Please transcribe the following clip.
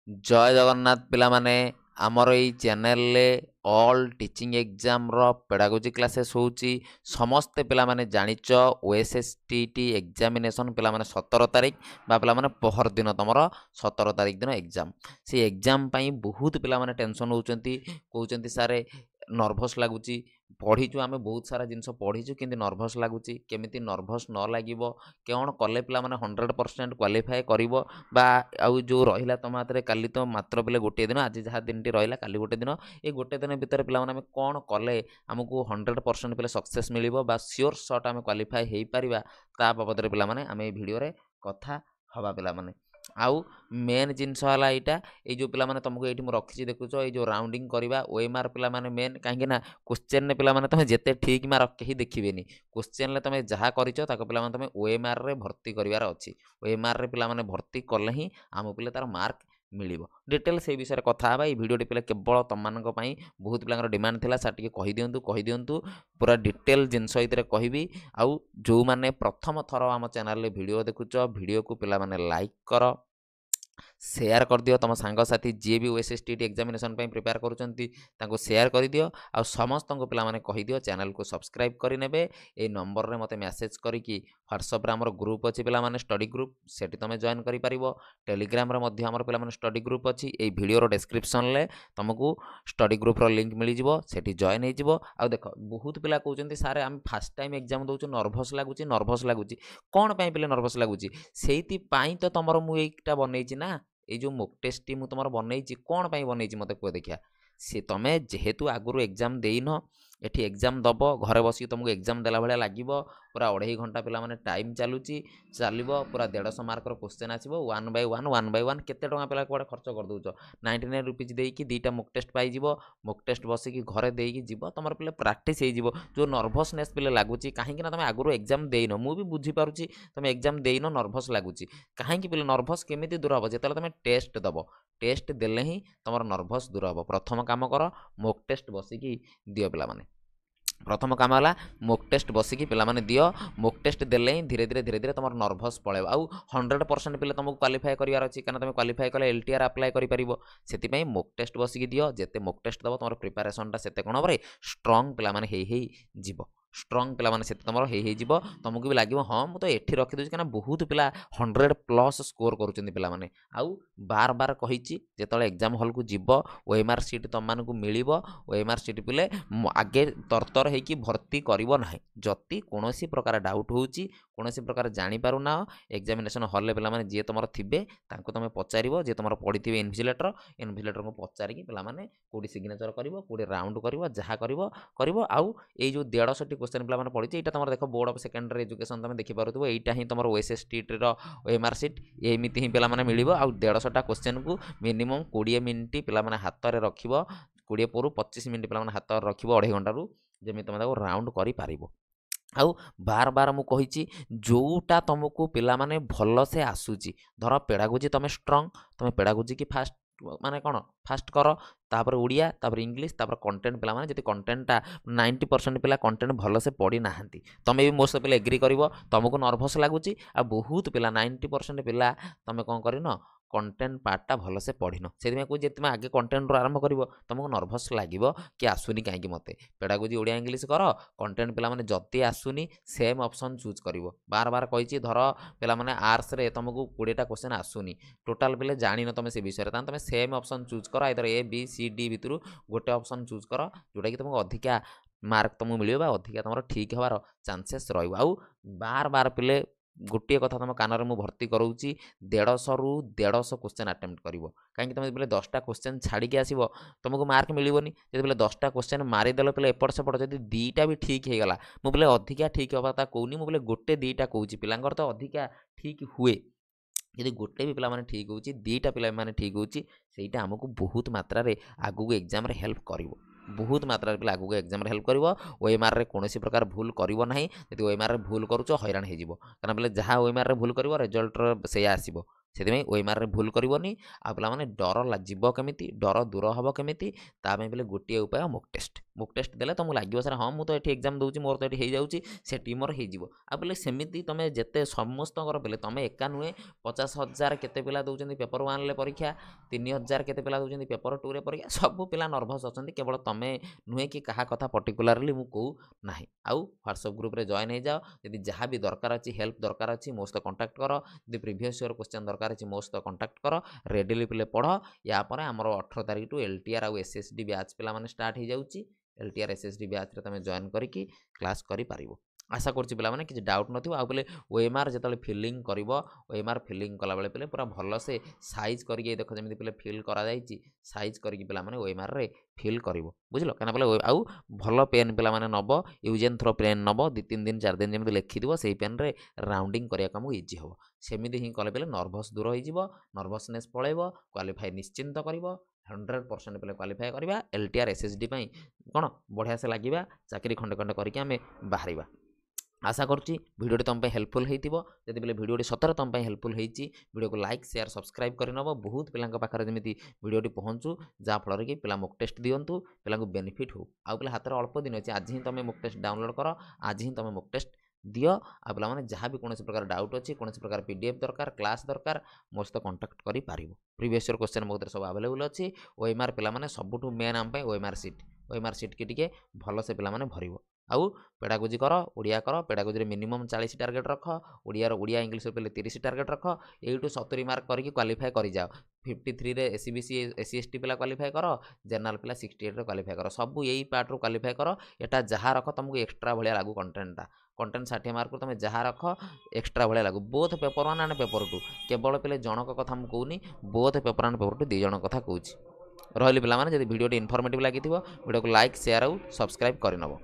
जय जगन्नाथ पिला माने आमर एई चैनल ले ऑल टीचिंग एग्जाम रो पेडागोजी क्लासेस होउची समस्त पिला माने जानिच ओएसएसटीटी एग्जामिनेशन पिला माने 17 तारिख बा पिला माने पहर दिन तमरो 17 तारिख दिन एग्जाम से एग्जाम पई बहुत पिला माने टेंशन होउचंती कहउचंती सारे नर्भस लागुची पढ़ीचु आमे बहुत सारा जिनस पढ़ीचु किंतु नर्भस लागुची केमिति नर्भस न लागिबो केवण कले पिला माने 100% क्वालिफाई करिवो बा आउ जो रहिला तम हाथ काली तो मात्र बेले गोटे दिन आज जहाँ दिन टी रहिला काली गोटे दिन ये गोटे दिन भितर पिला माने कौन कले आमको 100% पिले सक्सेस मिलिबो बा सियोर शॉट आमे क्वालिफाई हेई परिबा ता बाबद पिला माने आमे भिडियो रे कथा हवा पिला माने आउ मेन जिनस हला एटा ए जो पिला माने तुमको एठी मु रखिछि देखुछो ए जो राउंडिंग करबा ओएमआर पिला माने मेन काहे ना क्वेश्चन ने पिला माने तमे जेते ठीक मार्क केही देखिबेनी क्वेश्चन ले तमे जहा करिछो ताको पिला माने तमे ओएमआर रे भर्ती करिवार अछि ओएमआर रे पिला माने भर्ती करले ही आम पिले तार मार्क मिलिबो डिटेल से विषय कथा हबा ए वीडियो पिले केवल तम मानक पई बहुत पिलांगर डिमांड थिला साटिके कहि दियंतु पूरा डिटेल जिनस इतरे कहबी आउ जो माने प्रथम थरो आम चैनल ले वीडियो देखुछो वीडियो को पिला माने लाइक करो शेयर कर दियो तुम सांगसाथी जी भी ओएसएसटीटी एग्जामिनेशन प्रिपेयर करूँ शेयर कर दियो आ समस्त पिला माने कहि दियो चैनल को सब्सक्राइब करि नेबे ए नंबर रे मते मैसेज करिकी व्हाट्सएप रे हमर ग्रुप अछि पिला माने स्टडी ग्रुप सेठी तुम जॉइन करि परिबो टेलीग्राम रे मध्ये हमर पिला माने स्टडी ग्रुप अछि ए वीडियो रो डिस्क्रिप्शन ले तुमको स्टडी ग्रुप रो लिंक मिली जिवो सेठी जॉइन हे जिवो आ देखो बहुत पिला कहउचंती सारे हम फर्स्ट टाइम एग्जाम दोछु नर्भस लागुची कोन पई पिले नर्भस लागुची सेहिति पई तो तमरो मु एकटा बनेइची ना ये जो मोक टेस्ट टी मु तुम बनई कौन पाई बनई मत कह देखिया सी तुम जेहेतु आगु एग्जाम देन एठी एग्जाम दब घरे बसी तुमको एग्जाम देला भाया लगे पूरा 2.5 घंटा पिला माने टाइम चलुची चलो पूरा 150 मार्क क्वेश्चन आसो 1 बाय 1 केते टका पिला कुआडे खर्च कर दउछ 99 रुपीज देकी दीटा मोक टेस्ट पाई जिवो मोक टेस्ट बसिकी घरे देकी जिवो तुमर पिले प्रैक्टिस हे जिवो जो नर्भसनेस पिले लागुची काहे कि ना तुम आगु एग्जाम देइनो मु भी बुझी पारुची तुम एग्जाम देइनो नर्भस लागुची काहे कि पिले नर्भस केमिति दूर हबो जेतले तुम टेस्ट दबो टेस्ट देले ही तुमर नर्भस दूर हबो प्रथम काम कर मोक टेस्ट बसिकी दियो पिला माने प्रथम काम है मोक टेस्ट बसिकी पिला माने दियो मोक टेस्ट देले ही धीरे धीरे तुम नर्भस पड़ेब आउ 100% पिले तुमको क्वालिफाई करार अच्छी क्या तुम क्वालिफाई कले एलटीआर अप्लाई कर मोक टेस्ट बसिकी दियो जेते मोक टेस्ट दबो तुम प्रिपरेशनटा सेते कोन हबरे स्ट्रांग पिला माने हेई जीवो स्ट्रांग पिला माने सेते तुमरो हेई जीवो तुमको भी लागिवो हां मु तो एठी रखि दोछि kana बहुत पिला 100+ स्कोर करूचंदी पिला माने आउ बार बार कहिछि जेतले एग्जाम हॉल को जीवो ओएमआर सीट तुम मानकु मिलिबो ओएमआर सीट पिले आगे तरतर हेकी भर्ती करिवो नाही जति कोनोसी प्रकार डाउट होउची कोनोसी प्रकार जानि पारु ना एग्जामिनेशन हॉल ले पिला माने जे तुमरो थिबे तांको तुम पचारिवो जे तुमरो पढिथिबे इन्विजिलेटर को पचारिकी पिला माने कोडी सिग्नेचर करिवो कोडी राउंड करिवो जहा करिवो आउ ए जो 150 क्वेश्चन पिला माने पढिछि एटा तुमरो देखो बोर्ड ऑफ सेकेंडरी एजुकेशन तुम देखि पारुथबो एटा ही तुमरो ओएसएसटीटी रो ओएमआर सीट एमिति ही पिला माने मिलिबो आउ 150 टा क्वेश्चन को मिनिमम 20 मिनिट पिला माने हाथ रे रखिबो 20 परु 25 मिनिट पिला माने हाथ रे रखिबो 2.5 घंटा रु जेमि तुम ताको राउंड करि पारिबो आउ बार बार मु कहिछि जोटा तुमको पिला माने भलो से आसुची धर पेडागोजी तुम स्ट्रांग तुम पेडागोजी की फास्ट माने कौन फास्ट कर तापर उड़िया तापर इंग्लिश तापर कंटेंट पिला माने जति कंटेंटटा 90% पिला कंटेंट भलो से पढ़ी नाहंती तमे भी मोस्ट पिला एग्री करिवो तुमको नर्भस लागुची आ बहुत पिला 90% पिला तमे कोन करिनो कंटेंट पार्टा भलो से पढ़िनो सेदिमे को जेतमे आगे कंटेंट रो आरंभ करिवो तुमको नर्भस लागिवो कि आसुनी काहे कि मते पेडागोजी ओडिया इंग्लिश कर कंटेंट पिला माने जति आसुनी सेम ऑप्शन चूज करिवो बार बार कहिछि धर पिला माने आर्ट्स रे तुमको 20 टा क्वेश्चन आसुनी टोटल पिले जानि न तमे से विषय रे तमे सेम ऑप्शन चूज कर either A B C D भितरु गोटे ऑप्शन चूज कर जोटा कि तुमको अधिका मार्क तुमको मिलियो बा अधिका तुमरो ठीक हबार चांसेस रहइबो आउ बार बार पिले गोटे कथा तुम कान में भर्ती करोची 150 रु 150 क्वेश्चन अटेम्प्ट करिवो काहे तुम बेले 10टा क्वेश्चन छाड़ी के आसीबो तुमको मार्क मिलिवनी जदि बेले 10टा क्वेश्चन मारी देलो पिले एपट सेपट जदि दीटा भी ठीक हे गला मु बेले अधिका ठीक हबाता कोनी मु बेले गोटे दीटा कहूची पिलांगर तो अधिका ठीक हुए यदि गोटे भी पिला माने ठीक होची दीटा पिला माने ठीक होची सेटा हमको बहुत मात्रा रे आगु एग्जाम रे हेल्प करिवो बहुत मात्रा पिला आगु एग्जाम रे हेल्प करिवो ओएमआर रे कोनोसी प्रकार भूल करिवो नाही यदि ओएमआर रे भूल करूचो हैरान हे जिवो कारण बेले जहा ओएमआर रे भूल करिवो रिजल्ट रे से आसीबो सेदिमे ओएमआर रे भूल करिवोनी आ पिला माने डर लाजिबो केमिति डर दूर हबो केमिति ता में बेले गोटिए उपाय मॉक टेस्ट मुक टेस्ट देले तुमको लगे सर हाँ मुझे ये एग्जाम दूसरी मोर तो ये हो जाऊँगी मोर हो बोले सेमती तुम जिते समस्त बोले तुम एका नुहे 50,000 केते पिला दौरान पेपर 1 परीक्षा 3,000 केते पिला दौरान पेपर 2 परीक्षा सब पिला नर्भस अच्छा केवल तुम नुहे कि क्या कथा पर्टिकुलाली मुझे कहू ना आउ व्हाट्सएप ग्रुप रे जॉइन हो जाओ यदि जहाँ भी दरकार अच्छी हेल्प दरकार अच्छी मो सहित कंटाक्ट कर यदि प्रीवियस ईयर क्वेश्चन दरकार अच्छी मो सहित कंटाक्ट कर रेडिली पिले पढ़ या आमर 18 तारीख टू एलटीआर आउ एसएसडी बैच पिला माने स्टार्ट हो जाऊँगी एलटीआर एसएसडी बैच रे तुम जॉइन करके क्लास करि पारिबो आशा करछि पिला माने किछि डाउट नथिबो आ बोले ओएमआर जेतले फिलिंग करबो ओएमआर फिलिंग कला बेले पिले पूरा भल से साइज करके देखो जेमिति पिले फिल करा जाईछि साइज करके पिला माने ओएमआर रे फिल करबो बुझलो केना बोले आउ भल पेन पिला माने नबो यूज एंड थ्रो पेन नबो 2-3 दिन 4 दिन जेमिति लिखि दिबो सेही पेन रे राउंडिंग करिया काम इजी हो सेमिति ही कले पिले नर्वस दूर होई जिवो नर्वसनेस पळेबो क्वालिफाई निश्चिंत करिवो 100% पे क्वालिफाई करवा एलटीआर एसएसडी कौन बढ़िया से लगे चाकरी खंडे खंडे करके आम बाहर आशा करुँची भिडियोटी तुम हेल्पफुल होती जब बोले भिडियोटी सतरे तुम हेल्पफुल होती वीडियो को लाइक शेयर सब्सक्राइब करनब बहुत पिला पाखे जमी भिडियोटी पहुँचू जहाँफल कि पिला मॉक टेस्ट दिंतु पिला बेनिफिट हो आ पे हाथ में अल्प दिन अच्छे आज ही तुम मॉक टेस्ट डाउनलोड कर आज ही तुम मॉक टेस्ट दियो आ पे जहाँ भी कौन प्रकार डाउट अच्छी कौन प्रकार पीडीएफ दरकार क्लास दरकार मो सहित कंटाक्ट कर प्रीवियस ईयर क्वेश्चन मो सब अवेलेबल अच्छी ओएमआर पे सबुठ मेन आम ओएमआर सीट की टिके भल से पे भर आउ पेडागोजी कर ओडिया कर पेडागोजी मिनिमम 40 टार्गेट रख ओडिया इंग्लिश पे 30 टार्गेट रख यू 70 मार्क करके क्वालिफाई कर जाओ 53 रे एससीबीसी एससी पिला क्वालिफाई कर जनरल पिला 68 रे क्वालिफाई कर सब यही पार्ट रो क्वालिफाई कर एटा जहाँ रख तुमको एक्सट्रा भाया लागू कंटेंटा कंटेंट 60 मार्क तुम जहाँ रख एक्सट्रा भाया लागू बोथ पेपर 1 एंड पेपर 2 केवल पे जनक कथा मुझे कहूनी बोथ पेपर 1 पेपर 2 2 जन कथा कहूँ रही पे जब भिडियोटी इनफॉर्मेटिव लगी भिडियो को लाइक शेयर आउ सब्सक्राइब करनब।